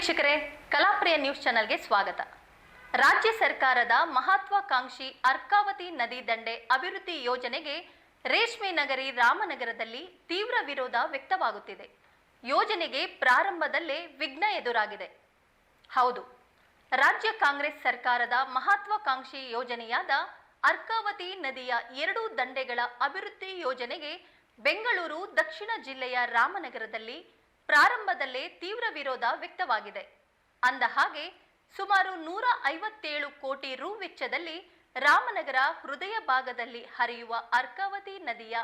ವೀಕ್ಷಕರೇ, ಕಲಾಪ್ರಿಯ ನ್ಯೂಸ್ ಚಾನೆಲ್ಗೆ ಸ್ವಾಗತ. ರಾಜ್ಯ ಸರ್ಕಾರದ ಮಹತ್ವಾಕಾಂಕ್ಷಿ ಅರ್ಕಾವತಿ ನದಿ ದಂಡೆ ಅಭಿವೃದ್ಧಿ ಯೋಜನೆಗೆ ರೇಷ್ಮೆ ನಗರಿ ರಾಮನಗರದಲ್ಲಿ ತೀವ್ರ ವಿರೋಧ ವ್ಯಕ್ತವಾಗುತ್ತಿದೆ. ಯೋಜನೆಗೆ ಪ್ರಾರಂಭದಲ್ಲೇ ವಿಘ್ನ ಎದುರಾಗಿದೆ. ಹೌದು, ರಾಜ್ಯ ಕಾಂಗ್ರೆಸ್ ಸರ್ಕಾರದ ಮಹತ್ವಾಕಾಂಕ್ಷಿ ಯೋಜನೆಯಾದ ಅರ್ಕಾವತಿ ನದಿಯ 2 ದಂಡೆಗಳ ಅಭಿವೃದ್ಧಿ ಯೋಜನೆಗೆ ಬೆಂಗಳೂರು ದಕ್ಷಿಣ ಜಿಲ್ಲೆಯ ರಾಮನಗರದಲ್ಲಿ ಪ್ರಾರಂಭದಲ್ಲೇ ತೀವ್ರ ವಿರೋಧ ವ್ಯಕ್ತವಾಗಿದೆ. ಅಂದಹಾಗೆ ಸುಮಾರು 157 ಕೋಟಿ ರು ವೆಚ್ಚದಲ್ಲಿ ರಾಮನಗರ ಹೃದಯ ಭಾಗದಲ್ಲಿ ಹರಿಯುವ ಅರ್ಕಾವತಿ ನದಿಯ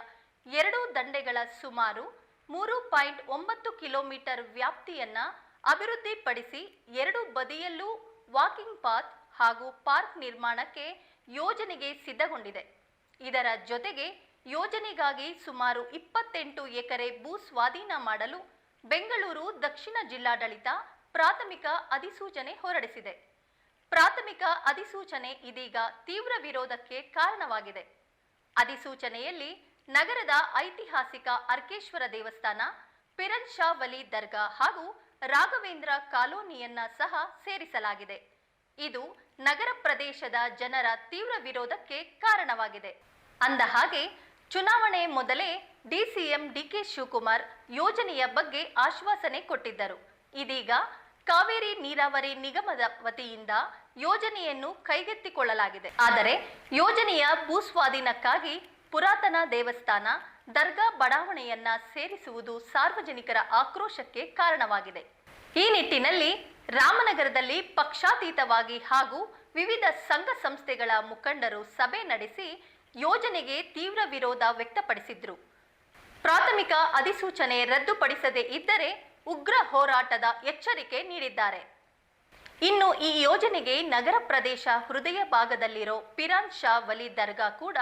2 ದಂಡೆಗಳ ಸುಮಾರು 3.9 ಕಿಲೋಮೀಟರ್ ವ್ಯಾಪ್ತಿಯನ್ನ ಅಭಿವೃದ್ಧಿಪಡಿಸಿ 2 ಬದಿಯಲ್ಲೂ ವಾಕಿಂಗ್ ಪಾತ್ ಹಾಗೂ ಪಾರ್ಕ್ ನಿರ್ಮಾಣಕ್ಕೆ ಯೋಜನೆಗೆ ಸಿದ್ಧಗೊಂಡಿದೆ. ಇದರ ಜೊತೆಗೆ ಯೋಜನೆಗಾಗಿ ಸುಮಾರು 28 ಎಕರೆ ಭೂ ಸ್ವಾಧೀನ ಮಾಡಲು ಬೆಂಗಳೂರು ದಕ್ಷಿಣ ಜಿಲ್ಲಾಡಳಿತ ಪ್ರಾಥಮಿಕ ಅಧಿಸೂಚನೆ ಹೊರಡಿಸಿದೆ. ಪ್ರಾಥಮಿಕ ಅಧಿಸೂಚನೆ ಇದೀಗ ತೀವ್ರ ವಿರೋಧಕ್ಕೆ ಕಾರಣವಾಗಿದೆ. ಅಧಿಸೂಚನೆಯಲ್ಲಿ ನಗರದ ಐತಿಹಾಸಿಕ ಅರ್ಕೇಶ್ವರ ದೇವಸ್ಥಾನ, ಪಿರನ್ ಶಾ ವಲಿ ದರ್ಗಾ ಹಾಗೂ ರಾಘವೇಂದ್ರ ಕಾಲೋನಿಯನ್ನ ಸಹ ಸೇರಿಸಲಾಗಿದೆ. ಇದು ನಗರ ಪ್ರದೇಶದ ಜನರ ತೀವ್ರ ವಿರೋಧಕ್ಕೆ ಕಾರಣವಾಗಿದೆ. ಅಂದಹಾಗೆ ಚುನಾವಣೆ ಮೊದಲೇ ಡಿಸಿಎಂ ಡಿಕೆ ಶಿವಕುಮಾರ್ ಯೋಜನೆಯ ಬಗ್ಗೆ ಆಶ್ವಾಸನೆ ಕೊಟ್ಟಿದ್ದರು. ಇದೀಗ ಕಾವೇರಿ ನೀರಾವರಿ ನಿಗಮದ ವತಿಯಿಂದ ಯೋಜನೆಯನ್ನು ಕೈಗೆತ್ತಿಕೊಳ್ಳಲಾಗಿದೆ. ಆದರೆ ಯೋಜನೆಯ ಭೂಸ್ವಾಧೀನಕ್ಕಾಗಿ ಪುರಾತನ ದೇವಸ್ಥಾನ, ದರ್ಗಾ ಬಡಾವಣೆಯನ್ನ ಸೇರಿಸುವುದು ಸಾರ್ವಜನಿಕರ ಆಕ್ರೋಶಕ್ಕೆ ಕಾರಣವಾಗಿದೆ. ಈ ನಿಟ್ಟಿನಲ್ಲಿ ರಾಮನಗರದಲ್ಲಿ ಪಕ್ಷಾತೀತವಾಗಿ ಹಾಗೂ ವಿವಿಧ ಸಂಘ ಸಂಸ್ಥೆಗಳ ಮುಖಂಡರು ಸಭೆ ನಡೆಸಿ ಯೋಜನೆಗೆ ತೀವ್ರ ವಿರೋಧ ವ್ಯಕ್ತಪಡಿಸಿದ್ರು. ಪ್ರಾಥಮಿಕ ಅಧಿಸೂಚನೆ ರದ್ದುಪಡಿಸದೇ ಇದ್ದರೆ ಉಗ್ರ ಹೋರಾಟದ ಎಚ್ಚರಿಕೆ ನೀಡಿದ್ದಾರೆ. ಇನ್ನು ಈ ಯೋಜನೆಗೆ ನಗರ ಪ್ರದೇಶ ಹೃದಯ ಭಾಗದಲ್ಲಿರೋ ಪಿರಾನ್ ಶಾ ವಲಿ ದರ್ಗಾ ಕೂಡ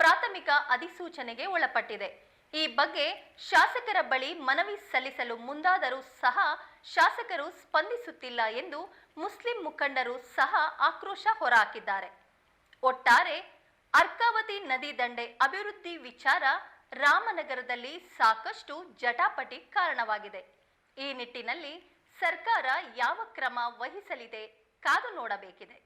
ಪ್ರಾಥಮಿಕ ಅಧಿಸೂಚನೆಗೆ ಒಳಪಟ್ಟಿದೆ. ಈ ಬಗ್ಗೆ ಶಾಸಕರ ಬಳಿ ಮನವಿ ಸಲ್ಲಿಸಲು ಮುಂದಾದರೂ ಸಹ ಶಾಸಕರು ಸ್ಪಂದಿಸುತ್ತಿಲ್ಲ ಎಂದು ಮುಸ್ಲಿಂ ಮುಖಂಡರು ಸಹ ಆಕ್ರೋಶ ಹೊರಹಾಕಿದ್ದಾರೆ. ಒಟ್ಟಾರೆ ಅರ್ಕಾವತಿ ನದಿ ದಂಡೆ ಅಭಿವೃದ್ಧಿ ವಿಚಾರ ರಾಮನಗರದಲ್ಲಿ ಸಾಕಷ್ಟು ಜಟಾಪಟಿ ಕಾರಣವಾಗಿದೆ. ಈ ನಿಟ್ಟಿನಲ್ಲಿ ಸರ್ಕಾರ ಯಾವ ಕ್ರಮ ವಹಿಸಲಿದೆ ಕಾದು ನೋಡಬೇಕಿದೆ.